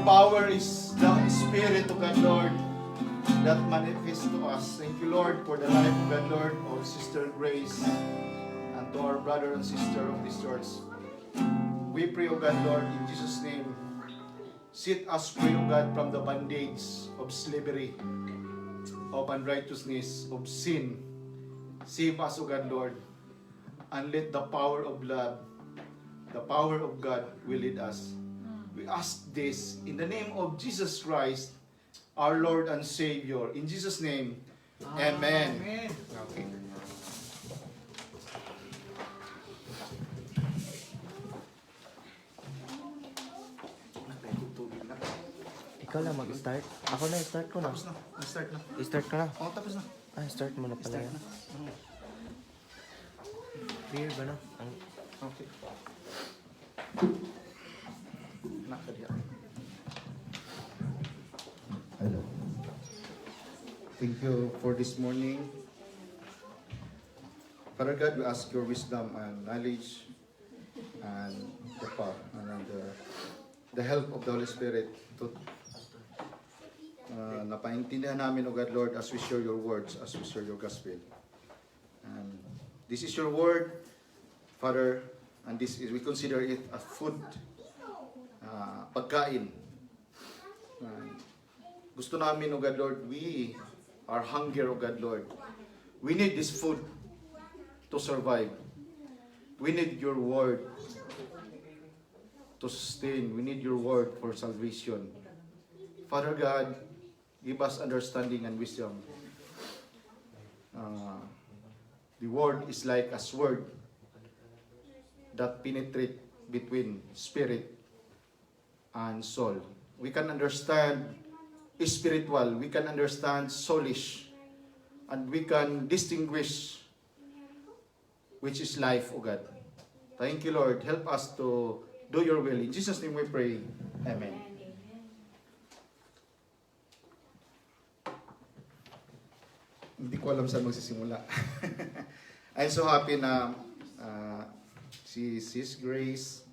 power is the Spirit of God, Lord, that manifests to us. Thank you, Lord, for the life of God, Lord, of Sister Grace, and to our brother and sister of this church. We pray, O God, Lord, in Jesus' name, set us free, O God, from the bondage of slavery, of unrighteousness, of sin. Save us, O God, Lord, and let the power of love, the power of God will lead us. We ask this in the name of Jesus Christ, our Lord and Savior. In Jesus' name, Amen. Amen. Okay. Ikaw lang mag-start. Ako na, start ko na. Tapos na. Start na. I-start ka na. Oh, tapos na. Ah, start mo na pala Start yan. na. Clear ba na? Okay. Nakadiya. Hello. Thank you for this morning. Father God, we ask your wisdom and knowledge and the power and the help of the Holy Spirit to napaintindihan namin, O God, Lord, as we share your words, as we share your gospel. And this is your word, Father, and this is, we consider it a food, pagkain. Gusto namin, O God, Lord, we are hungry, O God, Lord. We need this food to survive. We need your word to sustain. We need your word for salvation. Father God, give us understanding and wisdom. The word is like a sword that penetrates between spirit and soul. We can understand spiritual, we can understand soulish, and we can distinguish which is life, O God. Thank you, Lord. Help us to do your will. In Jesus' name we pray. Amen. Hindi ko alam saan magsisimula. I'm so happy na si Sis Grace,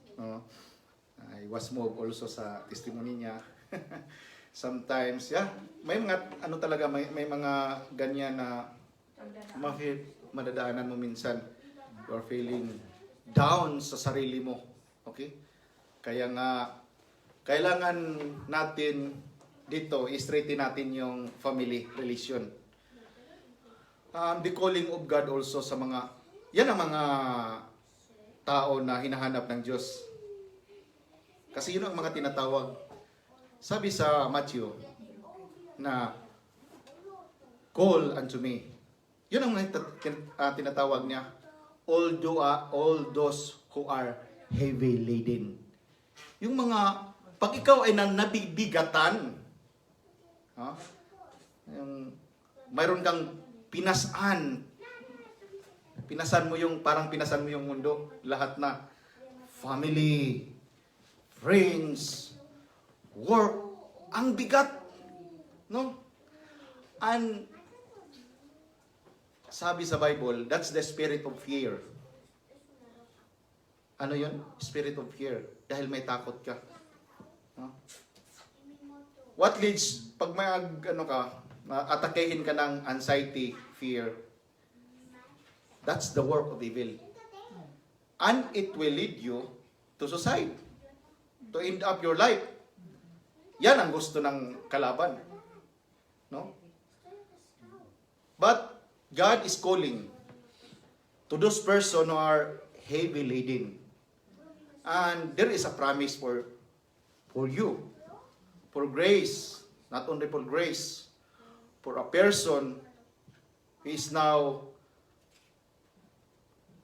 I was moved also sa testimony niya. Sometimes, may mga ano talaga, may mga ganyan na madadaanan mo minsan. You are feeling down sa sarili mo. Okay? Kaya nga, kailangan natin dito, i-straighten natin yung family relation. The calling of God also sa mga, yan ang mga tao na hinahanap ng Diyos. Kasi yun ang mga tinatawag. Sabi sa Matthew na, call unto me. Yun ang mga tinatawag niya. All those who are heavy laden. Yung mga, pag ikaw ay nabibigatan, mayroon kang pinasan mo yung, parang pinasan mo yung mundo, lahat na, family, friends, work, ang bigat, no? And, sabi sa Bible, that's the spirit of fear. Ano yun? Spirit of fear. Dahil may takot ka. No? What leads, pag may atakehin ka ng anxiety, fear, that's the work of evil. And it will lead you to suicide. To end up your life. Yan ang gusto ng kalaban. No? But, God is calling to those persons who are heavy laden. And there is a promise for you. For grace. Not only for grace. For a person who is now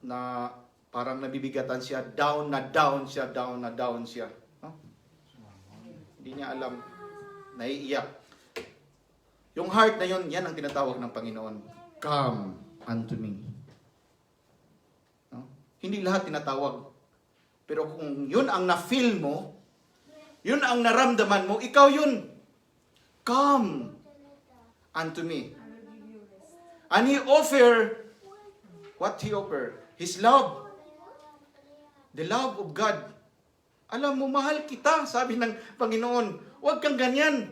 na parang nabibigatan siya, down siya. No? Hindi niya alam, naiiyak. Yung heart na yun, yan ang tinatawag ng Panginoon. Come unto me. No? Hindi lahat tinatawag. Pero kung yun ang na-feel mo, yun ang naramdaman mo, ikaw yun. Come unto me. And He offer, what He offer? His love. The love of God. Alam mo, mahal kita, sabi ng Panginoon. Huwag kang ganyan.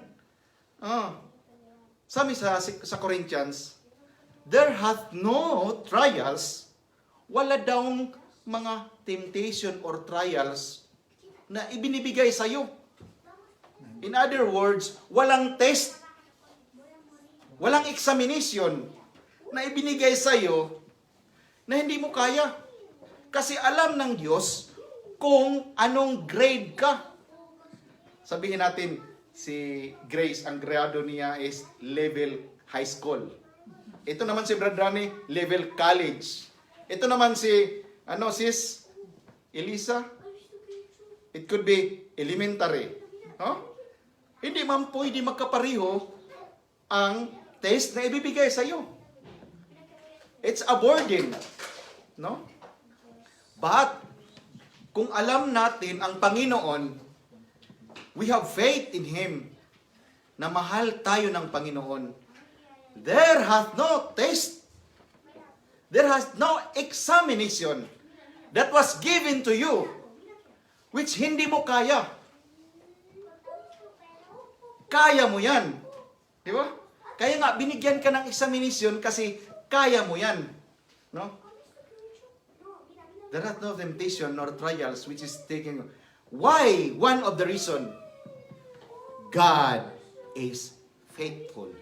Sabi sa Corinthians, there hath no trials, wala daw mga temptation or trials na ibinibigay sa iyo. In other words, walang test, walang examination na ibinigay sa iyo na hindi mo kaya. Kasi alam ng Diyos kung anong grade ka. Sabihin natin, si Grace, ang grado niya is level high school. Ito naman si Brad Rani, level college. Ito naman si, sis Elisa, it could be elementary. Hindi man pwede magkapariho ang test na ibibigay sa iyo. It's a burden. No? But, kung alam natin ang Panginoon, we have faith in Him, na mahal tayo ng Panginoon, there hath no test, there has no examination that was given to you, which hindi mo kaya. Kaya mo yan. Di ba? Kaya nga, binigyan ka ng examination kasi kaya mo yan. No? There hath no temptation nor trials which is taking. Why? One of the reason, God is faithful.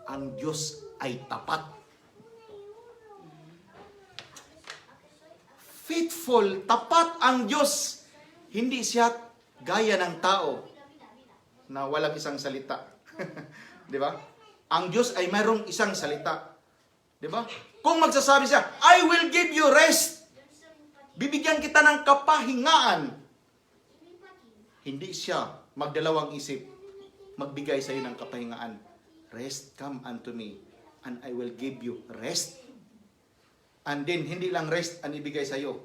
Ang Diyos ay tapat. Faithful, tapat ang Diyos. Hindi siya gaya ng tao na walang isang salita. Di ba? Ang Diyos ay mayroong isang salita. Di ba? Kung magsasabi siya, I will give you rest. Bibigyan kita ng kapahingaan. Hindi siya magdalawang isip, magbigay sa iyo ng kapahingaan. Rest, come unto me, and I will give you rest. And then, hindi lang rest ang ibigay sa iyo.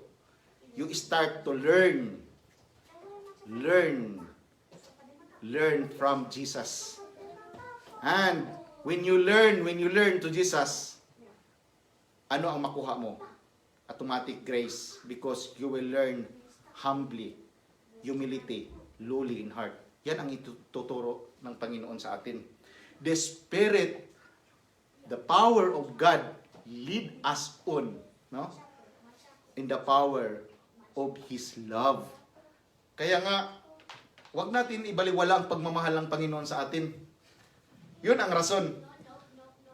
You start to learn. Learn from Jesus. And when you learn to Jesus, ano ang makuha mo? Automatic grace, because you will learn humbly, humility, lowly in heart. Yan ang ituturo ng Panginoon sa atin. The Spirit, the power of God, lead us on, no? In the power of His love. Kaya nga, wag natin ibaliwala ang pagmamahal ng Panginoon sa atin. Yun ang rason.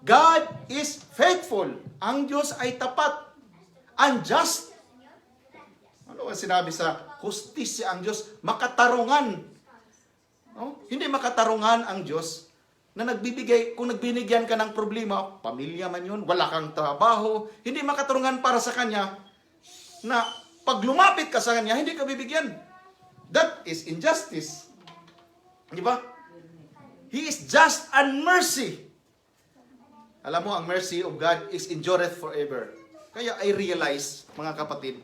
God is faithful. Ang Diyos ay tapat. Unjust. Ano ang sinabi sa hustisya ang Diyos? Makatarungan. No? Hindi makatarungan ang Diyos na nagbibigay, kung nagbinigyan ka ng problema, pamilya man yun, wala kang trabaho, hindi makatarungan para sa Kanya na pag lumapit ka sa Kanya, hindi ka bibigyan. That is injustice. Di ba? He is just and mercy. Alam mo, ang mercy of God is endureth forever. Kaya I realize, mga kapatid,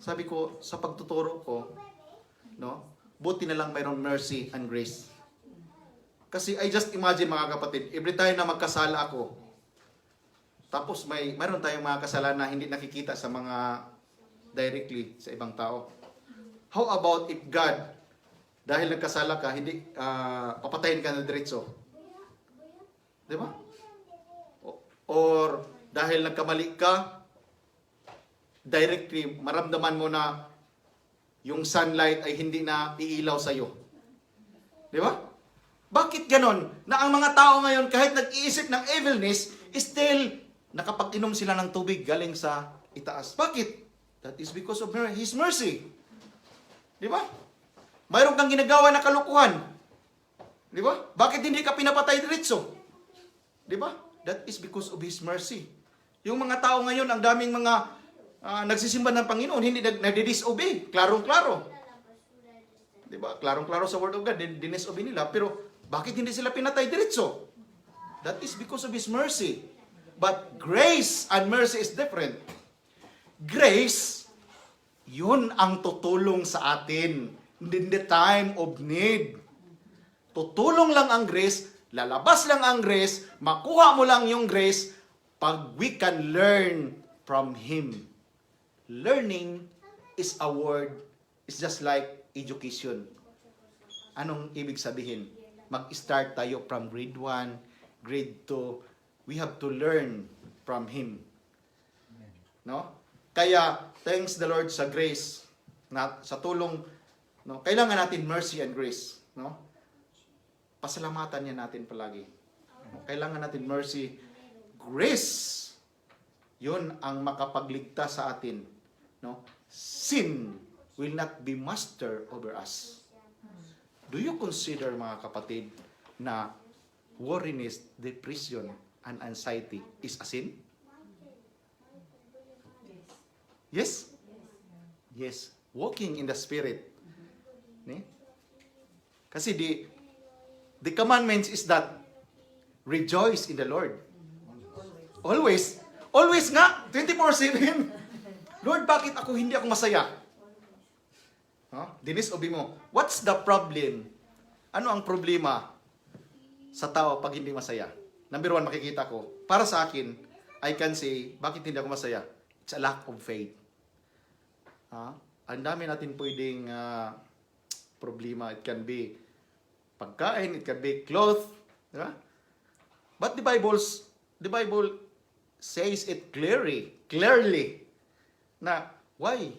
sabi ko, sa pagtuturo ko, no, buti na lang mayroong mercy and grace. Kasi I just imagine, mga kapatid, every time na magkasala ako, tapos mayroon tayong mga kasalanan na hindi nakikita sa mga directly sa ibang tao. How about if God, dahil nagkasala ka, hindi papatayin ka na diretso? Di ba? Or dahil nagkamali ka, directly maramdaman mo na yung sunlight ay hindi na iilaw sa iyo. Di ba? Bakit ganon? Na ang mga tao ngayon, kahit nag-iisip ng evilness, still nakapag-inom sila ng tubig galing sa itaas. Bakit? That is because of His mercy. Di ba? Mayroon kang ginagawa na kalukuhan. Di ba? Bakit hindi ka pinapatay diretso? Di ba? That is because of His mercy. Yung mga tao ngayon, ang daming mga nagsisimba ng Panginoon, hindi nagdi-disobey. Klarong-klaro. Di ba? Klarong-klaro sa Word of God, dinesobey nila. Pero, bakit hindi sila pinatay diretso? That is because of His mercy. But grace and mercy is different. Grace, yun ang tutulong sa atin in the time of need. Tutulong lang ang grace, lalabas lang ang grace, makuha mo lang yung grace pag we can learn from Him. Learning is a word, it's just like education. Anong ibig sabihin? Mag-start tayo from grade 1, grade 2. We have to learn from Him. No? Kaya, thanks the Lord sa grace, sa tulong, no? Kailangan natin mercy and grace. No? Pasalamatan niya natin palagi. No? Kailangan natin mercy, grace. Yun ang makapagligtas sa atin. No? Sin will not be master over us. Do you consider, mga kapatid, na worriness, depression, and anxiety is a sin? Yes? Yes. Walking in the Spirit. Ne? Kasi the commandments is that rejoice in the Lord. Always. Always nga. 24/7. Lord, bakit hindi ako masaya? Denise, obi mo. What's the problem? Ano ang problema sa tao pag hindi masaya? Number 1, makikita ko. Para sa akin, I can say, bakit hindi ako masaya? It's a lack of faith. Ang dami natin pwedeng problema. It can be pagkain, it can be clothes. Diba? But the Bible says it clearly, na why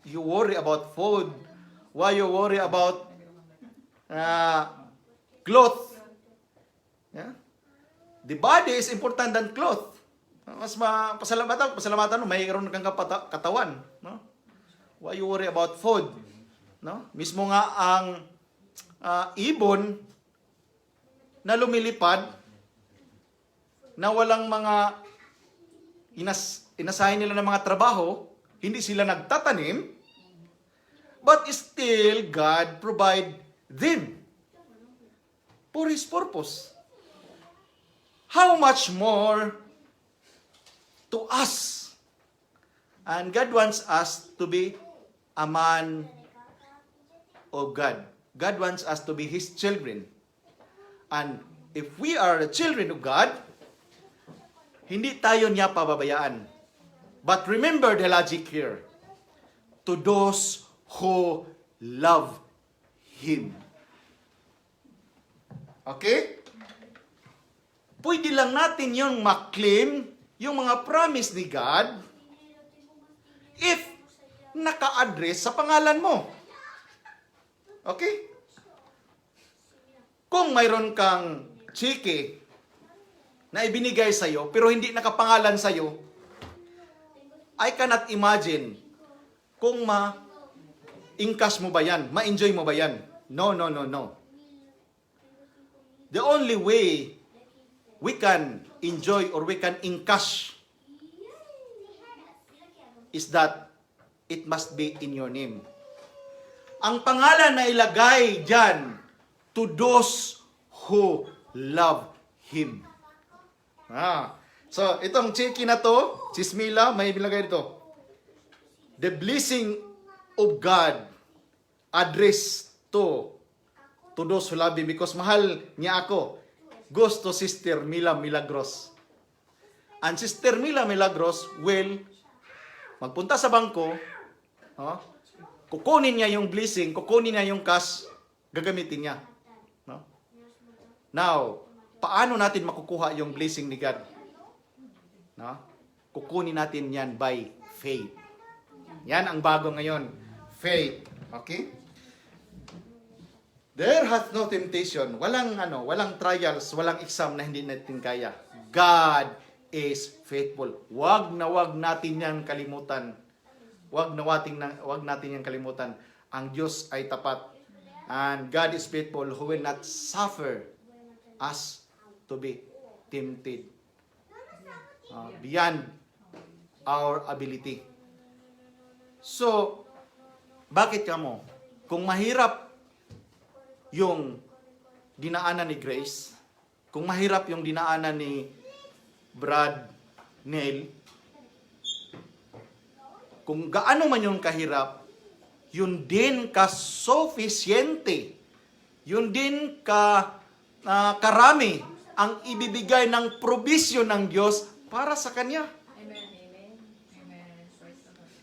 you worry about food, why you worry about clothes. Yeah? The body is important than clothes. Mas pasalamatan mo, mayroon kang katawan, no? Why you worry about food? No? Mismo nga ang ibon na lumilipad, na walang mga inasahin nila ng mga trabaho, hindi sila nagtatanim, but still God provide them for His purpose. How much more to us? And God wants us to be a man of God. God wants us to be His children. And if we are the children of God, hindi tayo niya pababayaan. But remember the logic here. To those who love Him. Okay? Pwede lang natin yung maklaim yung mga promise ni God if naka-address sa pangalan mo. Okay? Kung mayroon kang cheque na ibinigay sa'yo, pero hindi nakapangalan sa'yo, I cannot imagine kung ma-encash mo ba yan, ma-enjoy mo ba yan. No. The only way we can enjoy or we can encash is that it must be in your name. Ang pangalan na ilagay dyan, to those who love Him. So, itong cheque na to, Chismila, may bilagay dito. The blessing of God address to those who love Him because mahal niya ako. Goes to Sister Mila Milagros. And Sister Mila Milagros will magpunta sa bangko, kukunin niya yung blessing, kukunin niya yung cash, gagamitin niya. No? Now, paano natin makukuha yung blessing ni God? No? Kukunin natin yan by faith. Yan ang bago ngayon. Faith. Okay? There hath no temptation. Walang trials, walang exam na hindi natin kaya. God is faithful. Wag natin yan kalimutan. Wag natin yan kalimutan. Ang Diyos ay tapat. And God is faithful who will not suffer us to be tempted beyond our ability. So, bakit kamo? Kung mahirap yung dinaanan ni Grace, kung mahirap yung dinaanan ni Brad Neil, kung gaano man yung kahirap, yun din ka-sufficiente, yun din karami ang ibibigay ng provision ng Diyos para sa Kanya.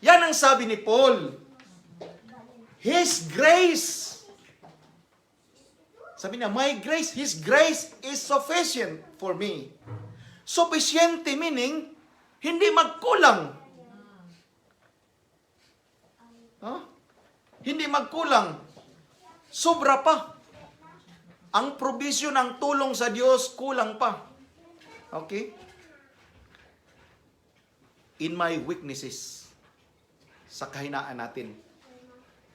Yan ang sabi ni Paul. His grace Sabi niya, my grace, His grace is sufficient for me. Sufficiente meaning, hindi magkulang. Hindi magkulang. Sobra pa. Ang provision ng tulong sa Diyos, kulang pa. Okay? In my weaknesses, sa kahinaan natin,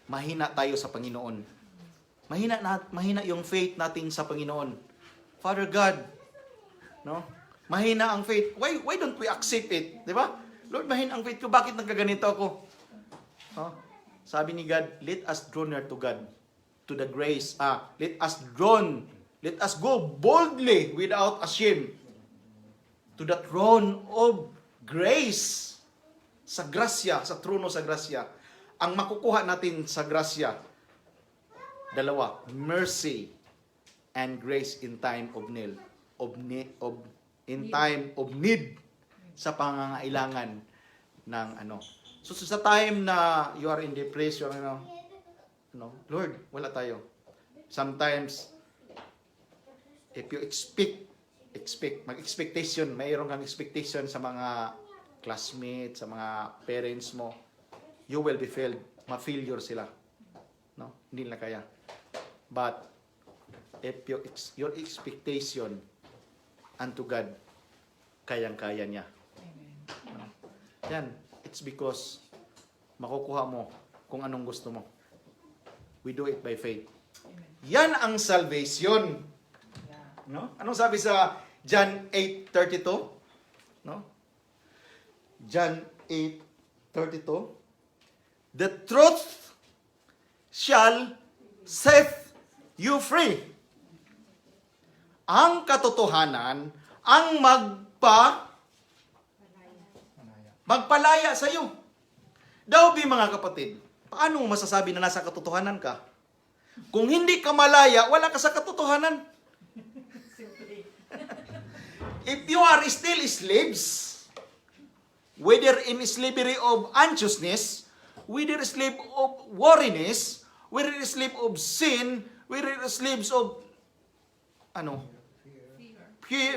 mahina tayo sa Panginoon. Mahina yung faith natin sa Panginoon. Father God, no? Mahina ang faith. Why don't we accept it? Di ba? Lord, mahina ang faith ko. Bakit nagkaganito ako? Sabi ni God, let us draw near to God, to the grace. Let us go boldly without a shame to the throne of grace. Sa grasya, sa trono sa grasya. Ang makukuha natin sa grasya, dalawa, mercy and grace in time of need. In time of need, sa pangangailangan ng ano. So sa time na you are in depression, Lord, wala tayo. Sometimes, if you mag-expectation, mayroon kang expectation sa mga classmates, sa mga parents mo, you will be failed. Ma-failure sila. No? Hindi nila kaya. But, if your expectation unto God, kayang-kaya niya. No? Yan. It's because makukuha mo kung anong gusto mo. We do it by faith. Yan ang salvation. No? Anong sabi sa John 8:32? No? John 8:32. The truth shall set you free. Ang katotohanan ang magpalaya sa iyo. Daw mga kapatid, paano mo masasabi na nasa katotohanan ka? Kung hindi ka malaya, wala ka sa katotohanan. If you are still slaves, whether in slavery of anxiousness, whether slave of worriness, whether slave of sin, whether slaves of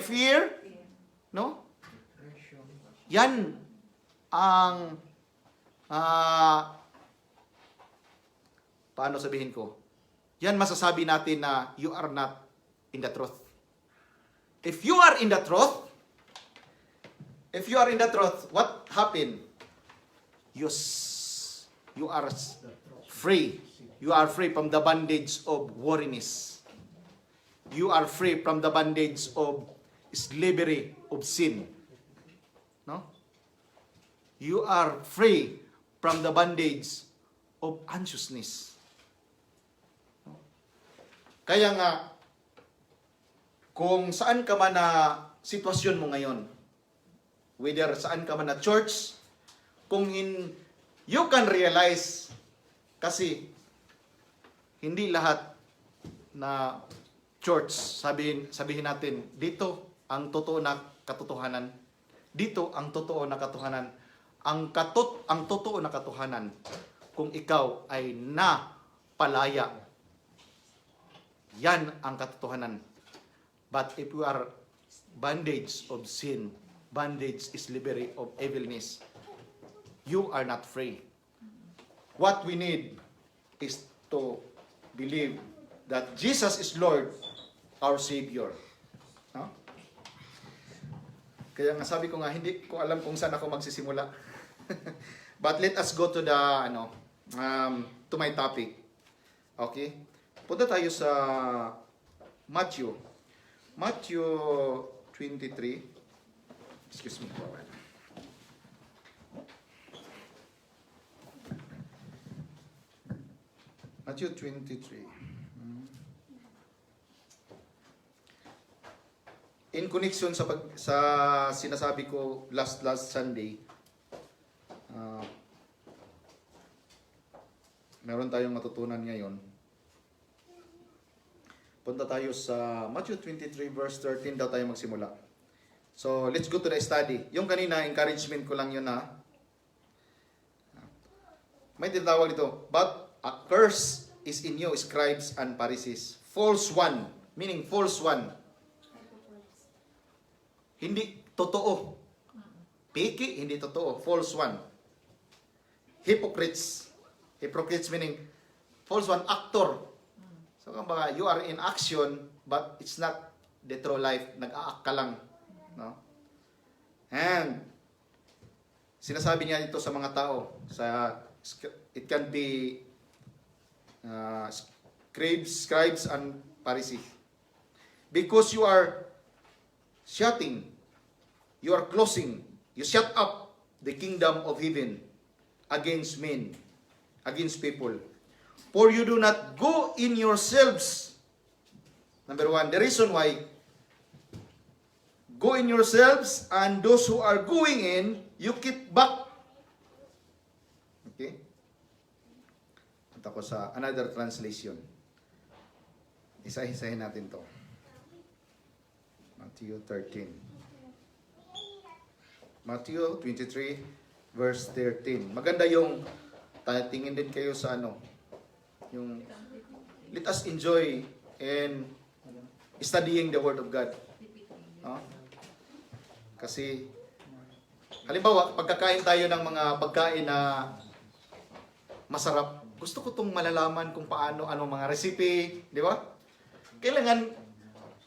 fear, no? Yan ang paano sabihin ko? Yan masasabi natin na you are not in the truth. If you are in the truth, what happened? You are free. You are free from the bondage of worriness. You are free from the bondage of slavery of sin. No? You are free from the bondage of anxiousness. No? Kaya nga, kung saan ka man na sitwasyon mo ngayon, whether saan ka man na church, you can realize, kasi hindi lahat na church, sabihin natin, dito ang totoo na katotohanan. Dito ang totoo na katotohanan. Ang totoo na katotohanan, kung ikaw ay napalaya, yan ang katotohanan. But if you are bondage of sin, bondage is liberty of evilness, you are not free. What we need is to believe that Jesus is Lord, our Savior. No? Kaya nga sabi ko nga, hindi ko alam kung saan ako magsisimula. But let us go to the to my topic. Okay? Punta tayo sa Matthew 23. Excuse me for a while. Matthew 23. In connection sa sinasabi ko last Sunday, meron tayong matutunan ngayon. Punta tayo sa Matthew 23 verse 13 daw tayo magsimula. So, let's go to the study. Yung kanina, encouragement ko lang yun na. May tinatawag dito, but a curse is in you, scribes and Pharisees, false one, meaning false one. Hindi totoo. Piki, hindi totoo. False one. Hypocrites. Hypocrites meaning false one, actor. So kumbaga, you are in action, but it's not the true life. Nag-a-act ka lang. No? And, sinasabi niya dito sa mga tao, it can be scribes and Pharisees. Because you are shutting, you are closing, you shut up the kingdom of heaven against men, against people. For you do not go in yourselves. Number one, the reason why, go in yourselves, and those who are going in, you keep back. Okay? Punta ko sa another translation. Isa-isahin natin to. Matthew 13. Matthew 23, verse 13. Maganda yung, tingin din kayo sa yung, let us enjoy in studying the Word of God. No? Kasi, halimbawa, pagkakain tayo ng mga pagkain na masarap, gusto ko itong malalaman kung paano, mga recipe, di ba? Kailangan,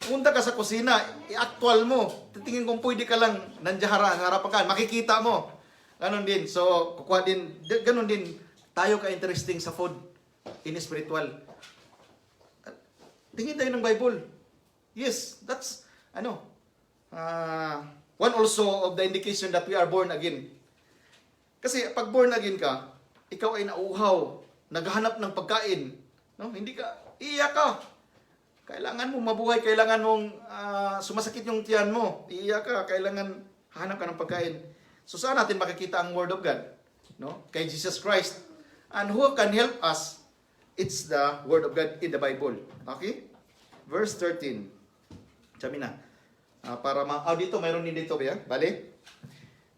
punta ka sa kusina, i-actual mo. Titingin kung pwede ka lang harapan ka, makikita mo. Ganon din. So, kukuha din, ganon din, tayo ka-interesting sa food in spiritual. Tingin tayo ng Bible. Yes, that's, one also of the indication that we are born again. Kasi pag born again ka, ikaw ay nauuhaw, naghahanap ng pagkain. No? Hindi ka, iiyak ka. Kailangan mo mabuhay, kailangan mong sumasakit yung tiyan mo. Iiyak ka, kailangan hanap ka ng pagkain. So saan natin makikita ang Word of God? No? Kay Jesus Christ. And who can help us? It's the Word of God in the Bible. Okay? Verse 13. Sabi na. Dito, mayroon din dito. Bale?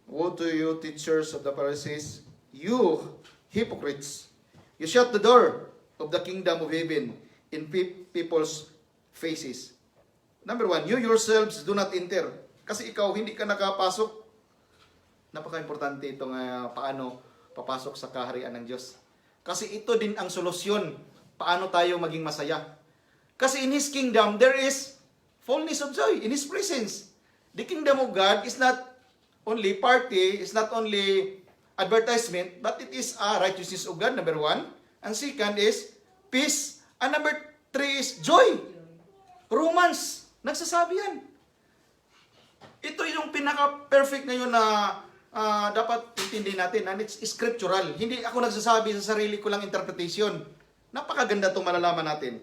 Woe to you, teachers of the Pharisees, you hypocrites. You shut the door of the kingdom of heaven in people's faces. Number one, you yourselves do not enter. Kasi ikaw, hindi ka nakapasok. Napaka-importante itong paano papasok sa kaharian ng Diyos. Kasi ito din ang solusyon paano tayo maging masaya. Kasi in His kingdom, there is fullness of joy in His presence. The kingdom of God is not only party, it's not only advertisement, but it is a righteousness of God, number one. And second is peace. And number three is joy. Romans, nagsasabi yan. Ito yung pinaka-perfect na yun na dapat intindihin natin. And it's scriptural. Hindi ako nagsasabi sa sarili ko lang interpretation. Napakaganda itong malalaman natin.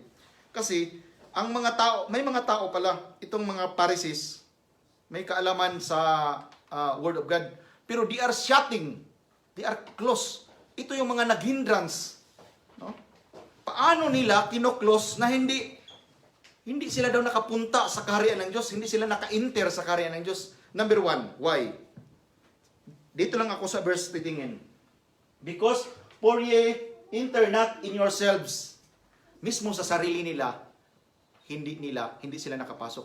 Kasi, may mga tao pala, itong mga Pharisees, may kaalaman sa Word of God. Pero they are shutting. They are close. Ito yung mga naghindrance. No? Paano nila kino-close na hindi sila daw nakapunta sa kaharian ng Diyos, hindi sila naka-enter sa kaharian ng Diyos. Number one, why? Dito lang ako sa verse titingin. Because, for ye enter not in yourselves. Mismo sa sarili nila, hindi sila nakapasok.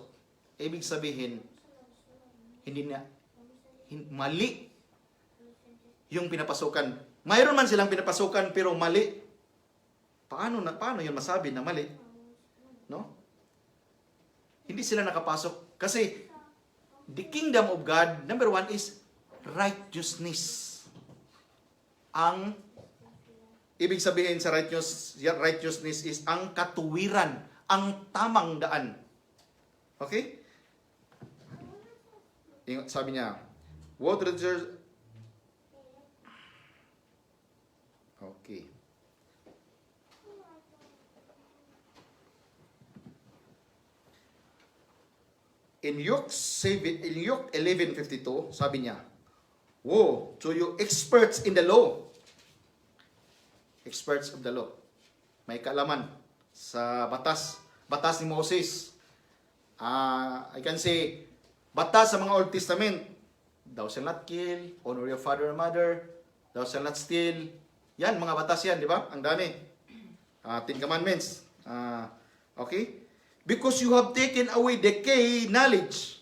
Ibig sabihin, mali yung pinapasukan. Mayroon man silang pinapasukan, pero mali. Paano yun masabi na mali? No? Hindi sila nakapasok. Kasi, the kingdom of God, number one is righteousness. Ang ibig sabihin sa righteousness is ang katuwiran, ang tamang daan. Okay? Sabi niya, what reserves... Okay. In Luke 11:52, sabi niya, woe to you experts in the law. Experts of the law. May kaalaman sa batas ni Moses. I can say, batas sa mga Old Testament. Thou shalt not kill, honor your father and mother, thou shalt not steal. Yan, mga batas yan, di ba? Ang dami. 10 Commandments. Okay? Because you have taken away decay knowledge,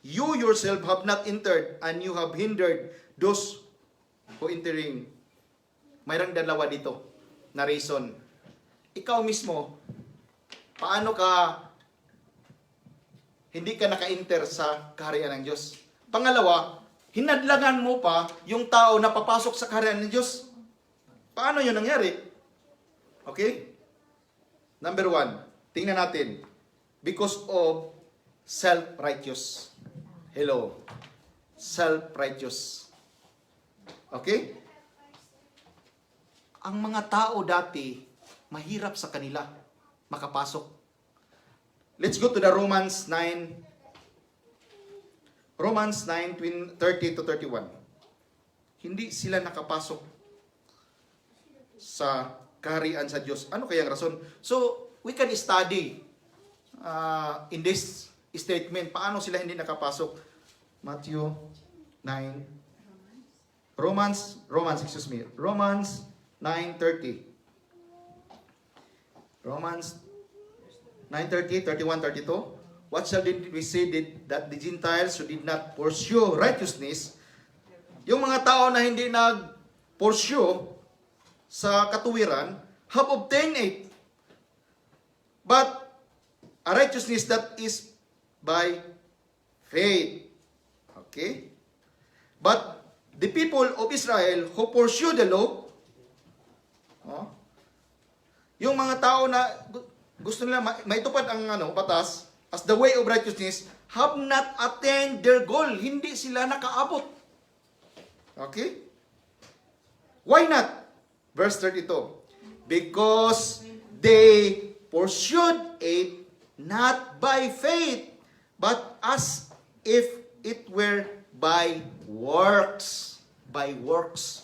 you yourself have not entered, and you have hindered those who entering. Mayroong dalawa dito na reason. Ikaw mismo, paano ka hindi ka naka-enter sa kaharian ng Diyos? Pangalawa, hinadlangan mo pa yung tao na papasok sa kaharian ng Diyos. Paano yun nangyari? Okay? Number 1, tingnan natin. Because of self-righteous. Hello. Self-righteous. Okay? Ang mga tao dati, mahirap sa kanila makapasok. Let's go to the Romans 9. Romans 9:30 to 31. Hindi sila nakapasok sa kaharian sa Diyos. Ano kaya ang rason? So, we can study in this statement, paano sila hindi nakapasok. Matthew 9. Romans 9:30. Romans 9:30, 31, 32. What shall we say that the Gentiles who did not pursue righteousness, yung mga tao na hindi nag-pursue sa katuwiran, have obtained it. But a righteousness that is by faith. Okay? But the people of Israel who pursue the law, yung mga tao na gusto nila maitupad ang batas as the way of righteousness, have not attained their goal. Hindi sila nakaabot. Okay? Why not? Verse 32. Because they pursued it not by faith, but as if it were by works. By works.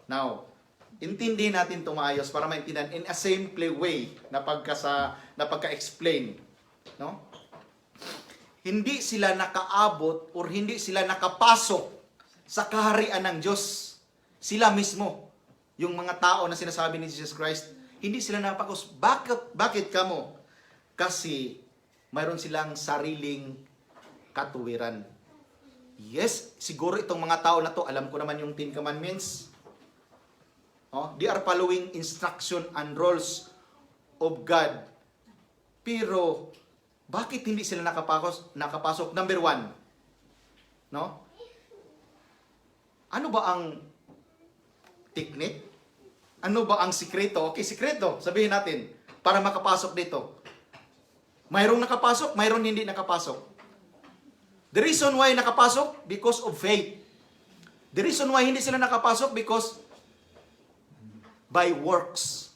Now, intindihin natin ito maayos para maintindihan in a simple way na pagka-explain. No? Hindi sila nakaabot or hindi sila nakapasok sa kaharian ng Diyos. Sila mismo, yung mga tao na sinasabi ni Jesus Christ, hindi sila napakos. Bakit kamo? Kasi mayroon silang sariling katuwiran. Yes, siguro itong mga tao na to, alam ko naman yung 10 Commandments. They are following instruction and rules of God. Pero, bakit hindi sila nakapasok? Number 1, no? Ano ba ang technique? Ano ba ang sikreto? Okay, sikreto, sabihin natin, para makapasok dito. Mayroong nakapasok, mayroong hindi nakapasok. The reason why nakapasok, because of faith. The reason why hindi sila nakapasok, because by works.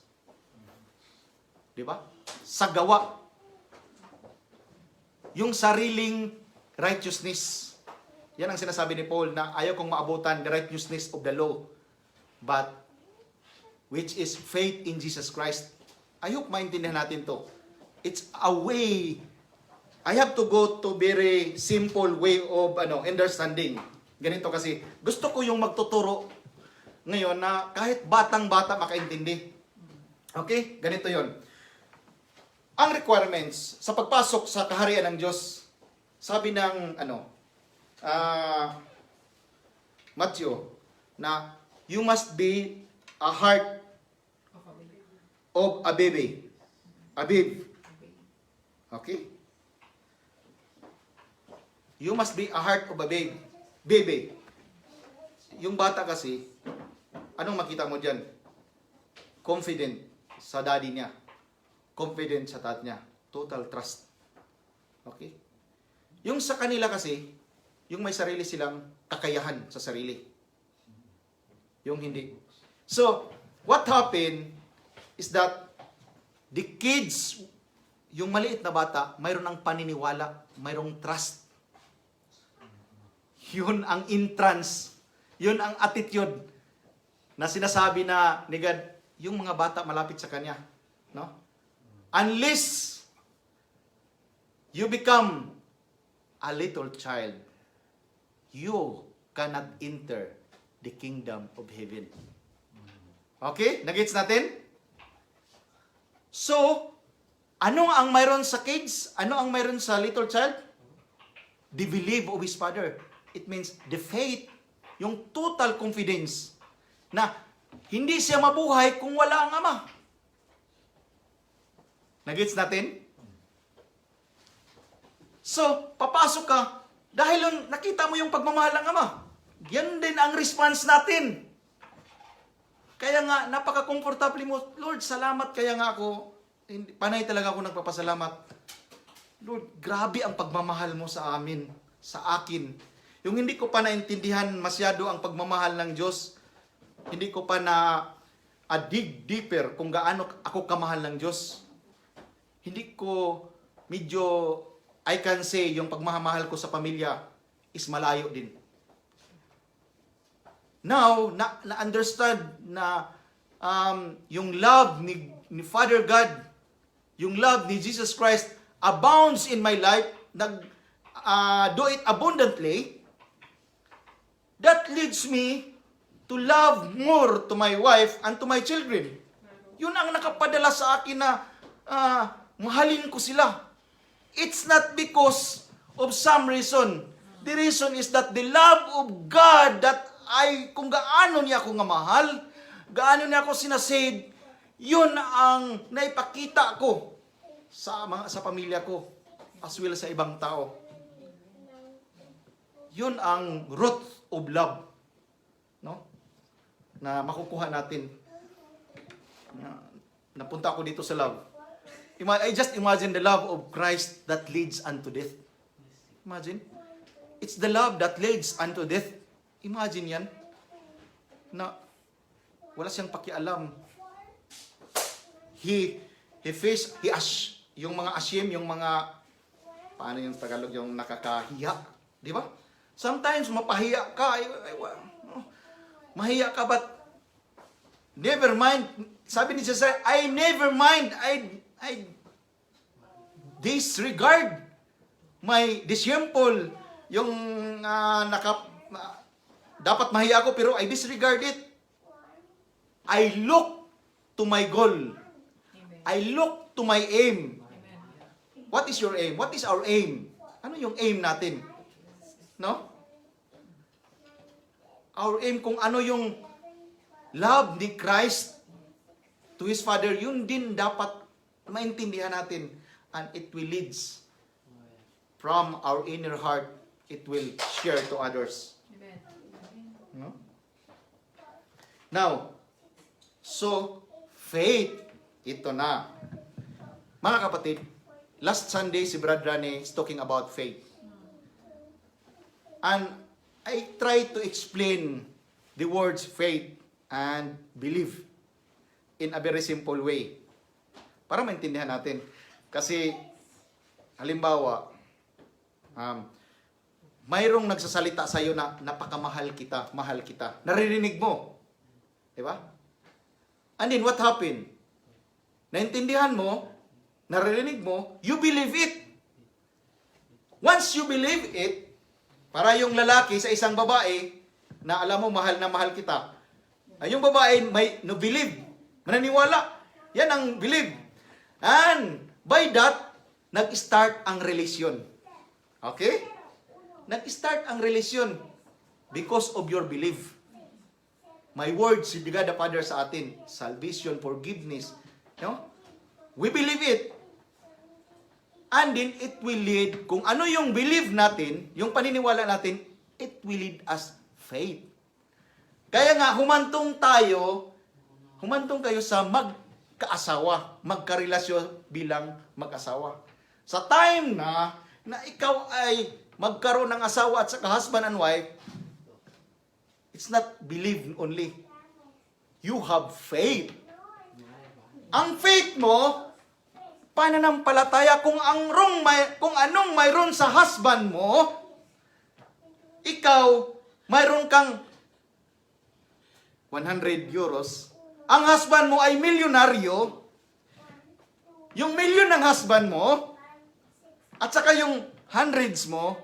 Di ba? Sa gawa. Yung sariling righteousness. Yan ang sinasabi ni Paul na ayaw kong maabutan the righteousness of the law. But, which is faith in Jesus Christ. I hope maintindihan natin to. It's a way. I have to go to very simple way of understanding. Ganito kasi. Gusto ko yung magtuturo ngayon na kahit batang-bata makaintindi. Okay? Ganito yon. Ang requirements sa pagpasok sa kaharian ng Diyos, sabi ng Matthew, na you must be a heart of a baby. A babe. Okay? You must be a heart of a babe. Baby. Yung bata kasi, anong makita mo dyan? Confident sa daddy niya. Confident sa tat niya. Total trust. Okay? Yung sa kanila kasi, yung may sarili silang kakayahan sa sarili. Yung hindi. So, what happened is that the kids, yung maliit na bata, mayroon ng paniniwala, mayroong trust. Yun ang entrance. Yun ang attitude na sinasabi na ni God, yung mga bata malapit sa Kanya. No? Unless you become a little child, you cannot enter the kingdom of heaven. Okay? Nagets natin? So, Ano ang mayroon sa kids? Ano ang mayroon sa little child? The belief of his father. It means the faith, yung total confidence na hindi siya mabuhay kung wala ang ama. Nagets natin? So, papasok ka dahil nakita mo yung pagmamahal ng ama. Yan din ang response natin. Kaya nga, napaka-comfortable mo. Lord, salamat. Kaya nga ako, panay talaga ako nagpapasalamat. Lord, grabe ang pagmamahal mo sa amin, sa akin. Yung hindi ko pa naintindihan masyado ang pagmamahal ng Diyos, hindi ko pa na dig deeper kung gaano ako kamahal ng Diyos. Hindi ko medyo, I can say, yung pagmamahal ko sa pamilya is malayo din. Now, na-understand na yung love ni Father God, yung love ni Jesus Christ abounds in my life, do it abundantly, that leads me to love more to my wife and to my children. Yun ang nakapadala sa akin na mahalin ko sila. It's not because of some reason. The reason is that the love of God that kung gaano niya ako nga mahal, gaano niya ako sinasave, yun ang naipakita ko sa pamilya ko as well sa ibang tao. Yun ang root of love, no? Na makukuha natin. Napunta ako dito sa love. I just imagine the love of Christ that leads unto death. Imagine. It's the love that leads unto death. Imagine yan. Na wala siyang pakialam. Yung mga ashim, yung mga, paano yung Tagalog, yung nakakahiya. Di ba? Sometimes mapahiya ka. Mahiya ka, but never mind. Sabi ni Jesus, I never mind. I disregard my disciple. Yung dapat mahiya ako, pero I disregard it. I look to my goal. I look to my aim. What is your aim? What is our aim? Ano yung aim natin? No? Our aim, kung ano yung love ni Christ to His Father, yun din dapat maintindihan natin. And it will leads from our inner heart, it will share to others. No? Now, so, faith, ito na. Mga kapatid, last Sunday si Brad Rane is talking about faith. And I try to explain the words faith and belief in a very simple way. Para maintindihan natin. Kasi, halimbawa, mayroong nagsasalita sa iyo na napakamahal kita, mahal kita. Naririnig mo. Di ba? And then what happened? Naintindihan mo, naririnig mo, you believe it. Once you believe it, para yung lalaki sa isang babae na alam mo mahal na mahal kita, ay yung babae may no believe, mananiwala. Yan ang believe. And by that, nag-start ang relasyon. Okay? Nag-start ang relasyon because of your belief. My words, si God the Father sa atin, salvation, forgiveness. No? We believe it. And then, it will lead, kung ano yung belief natin, yung paniniwala natin, it will lead us faith. Kaya nga, humantong kayo sa magkaasawa, magkarelasyon bilang mag-asawa. Sa time na ikaw ay magkaroon ng asawa at saka husband and wife, it's not believe only. You have faith. Ang faith mo, pananampalataya kung anong mayroon sa husband mo, ikaw, mayroon kang 100 euros, ang husband mo ay milyonaryo, yung milyon ng husband mo, at saka yung hundreds mo,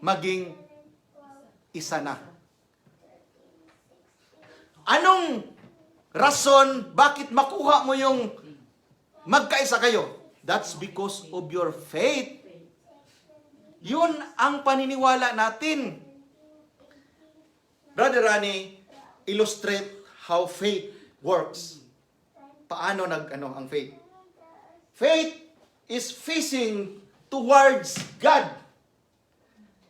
maging isa na. Anong rason bakit makuha mo yung magkaisa kayo? That's because of your faith. Yun ang paniniwala natin. Brother Rani, illustrate how faith works. Paano ang faith? Faith is facing towards God.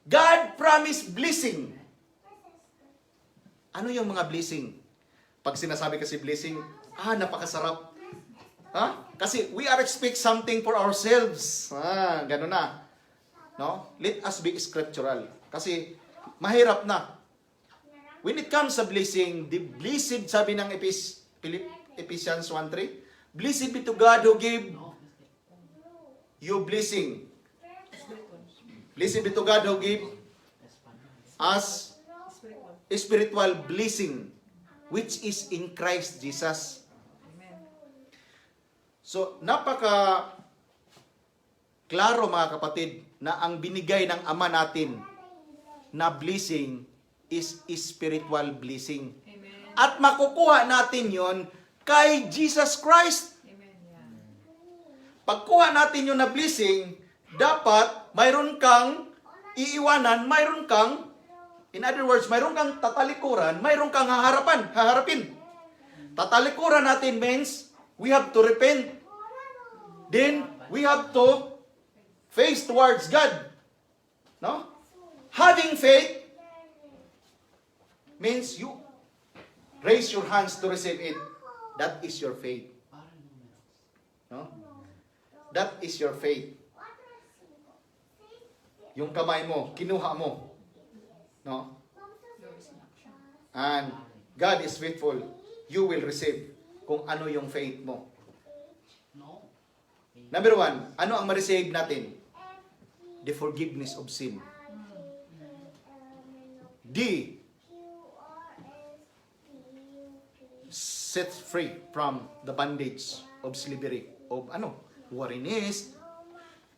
God promised blessing. Ano yung mga blessing? Pag sinasabi kasi blessing, napakasarap. Kasi we are expect something for ourselves. Gano'n na. No? Let us be scriptural. Kasi mahirap na. When it comes sa blessing, the blessed, sabi ng Ephesians 1:3, blessed be to God who gave you blessing. Blessed be to God who gave us spiritual blessing, which is in Christ Jesus. So, napaka klaro mga kapatid na ang binigay ng Ama natin na blessing is spiritual blessing. Amen. At makukuha natin yon kay Jesus Christ. Amen. Pagkuha natin yung na blessing, dapat mayroon kang iiwanan, mayroon kang, in other words, mayroon kang tatalikuran, mayroon kang haharapin. Tatalikuran natin means we have to repent. Then we have to face towards God. No? Having faith means you raise your hands to receive it. That is your faith. No? That is your faith. Yung kamay mo, kinuha mo. No? And God is faithful. You will receive kung ano yung faith mo. Number 1, ano ang ma-receive natin? The forgiveness of sin. D, set free from the bondage of slavery. Of wariness.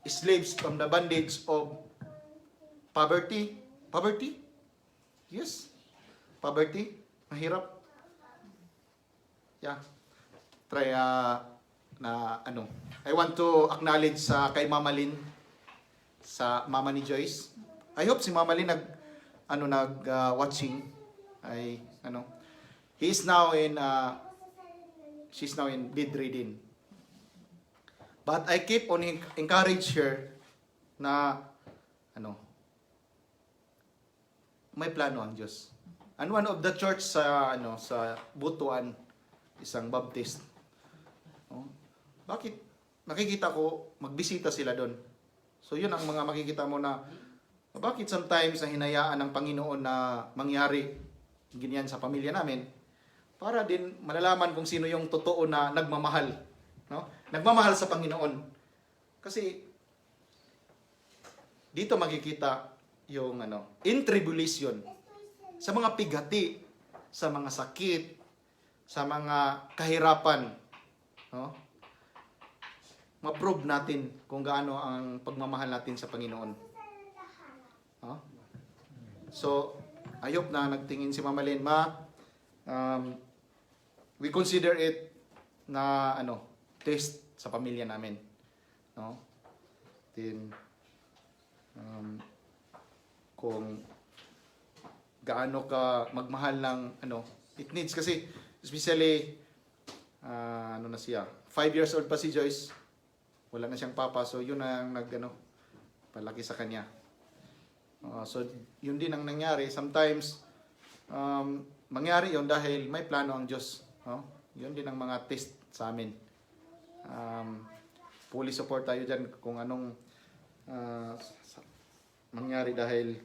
Slaves from the bondage of poverty. Poverty? Yes. Poverty. Mahirap. Yeah. Try, I want to acknowledge kay Mama Lynn, sa mama ni Joyce. I hope si Mama Lynn watching. She's now in bedridden. But I keep on encourage her na may plano ang Diyos. And one of the church sa Butuan, isang Baptist. Bakit makikita ko magbisita sila doon? So yun ang mga makikita mo na bakit sometimes na hinayaan ng Panginoon na mangyari ganyan sa pamilya namin para din malalaman kung sino yung totoo na nagmamahal, no? Nagmamahal sa Panginoon. Kasi dito makikita yung in tribulation, sa mga pigati, sa mga sakit, sa mga kahirapan, no? Ma-prove natin kung gaano ang pagmamahal natin sa Panginoon. No? So, I hope na nagtingin si Mama Lynn. We consider it na test sa pamilya namin. No? Then, kung gaano ka magmahal ng it needs kasi especially na siya 5 years old pa si Joyce, wala na siyang papa, so yun ang palaki sa kanya. So yun din ang nangyari sometimes. Mangyari yun dahil may plano ang Diyos, no? Yun din ang mga test sa amin. Fully support tayo dyan kung anong mangyari dahil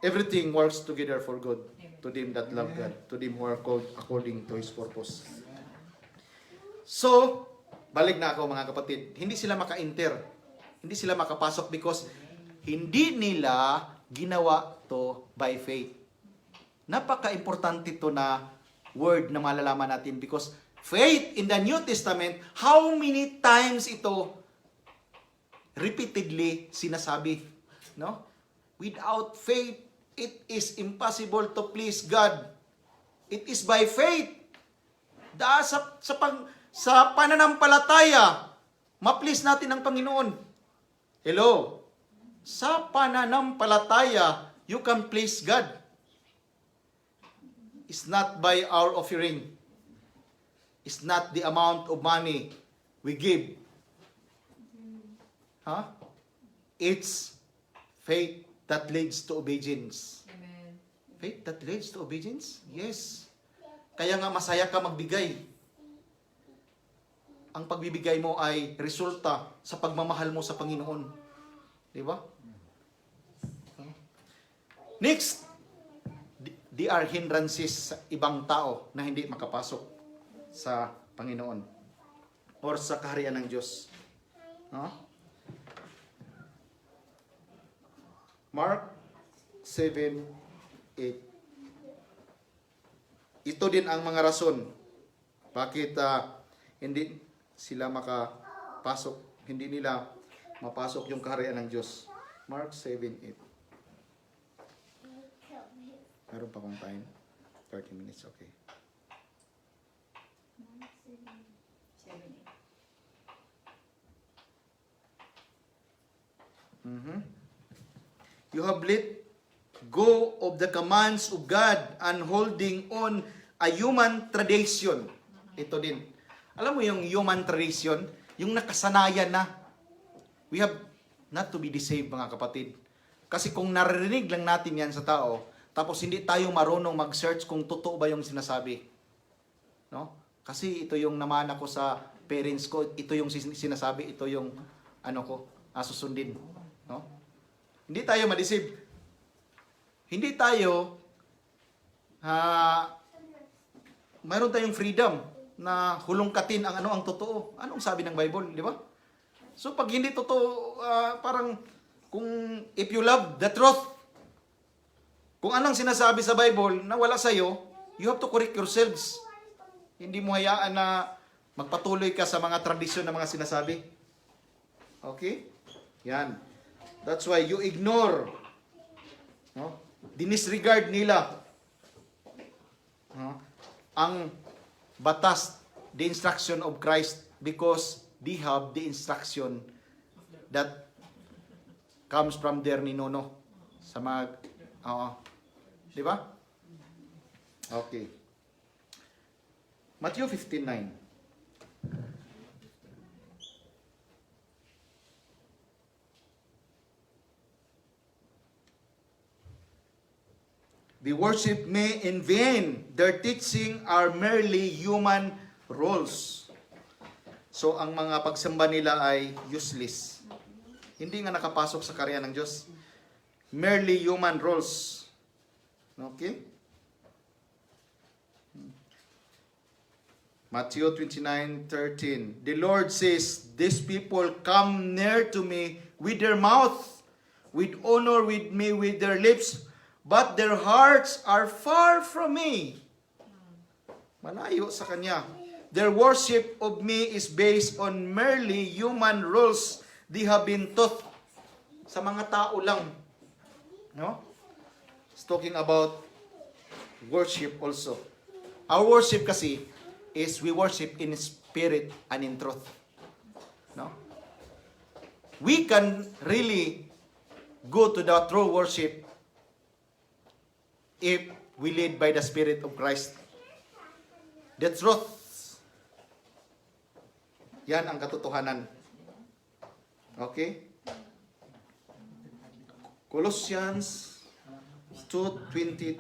everything works together for good to them that love God, to them who are called according to His purpose. So, balik na ako mga kapatid. Hindi sila maka-enter. Hindi sila makapasok because hindi nila ginawa to by faith. Napaka-importante to na word na malalaman natin because faith in the New Testament, how many times ito repeatedly sinasabi, no? Without faith, it is impossible to please God. It is by faith. Sa pananampalataya, ma-please natin ang Panginoon. Hello? Sa pananampalataya, you can please God. It's not by our offering. It's not the amount of money we give. Huh? It's faith that leads to obedience. Amen. Faith that leads to obedience? Yes. Kaya nga masaya ka magbigay. Ang pagbibigay mo ay resulta sa pagmamahal mo sa Panginoon. Di ba? Next, they are hindrances sa ibang tao na hindi makapasok sa Panginoon or sa kaharian ng Diyos. No? Mark 7:8. Ito din ang mga rason bakit hindi sila makapasok, hindi nila mapasok yung kaharian ng Diyos. Mark 7:8. Meron pa akong time? 30 minutes, okay. 7. You have let go of the commands of God and holding on a human tradition. Ito din. Alam mo yung human tradition, yung nakasanayan na. We have not to be deceived, mga kapatid. Kasi kung naririnig lang natin yan sa tao, tapos hindi tayo marunong mag-search kung totoo ba yung sinasabi. No? Kasi ito yung namana ko sa parents ko, ito yung sinasabi, ito yung susundin. No? Hindi tayo ma-deceive. Hindi tayo mayroon tayong freedom na hulungkatin ang ang totoo. Anong sabi ng Bible, di ba? So pag hindi totoo, parang kung if you love the truth, kung anong sinasabi sa Bible na wala sa'yo, you have to correct yourselves. Hindi mo hayaan na magpatuloy ka sa mga tradisyon na mga sinasabi. Okay? Yan. That's why you ignore. No? Dinisregard nila. No? Ang batas, the instruction of Christ, because they have the instruction that comes from their ninuno. Sa mga, di ba? Okay. Matthew 15:9. They worship me in vain. Their teaching are merely human rules. So, ang mga pagsamba nila ay useless. Hindi nga nakapasok sa karya ng Diyos. Merely human rules. Okay? Matthew 29:13. The Lord says, these people come near to me with their mouth, with honor with me with their lips, but their hearts are far from me. Malayo sa Kanya. Their worship of me is based on merely human rules they have been taught. Sa mga tao lang. No? It's talking about worship also. Our worship kasi is we worship in spirit and in truth. No? We can really go to the true worship if we lead by the Spirit of Christ. The truth. Yan ang katotohanan. Okay? Colossians 2:20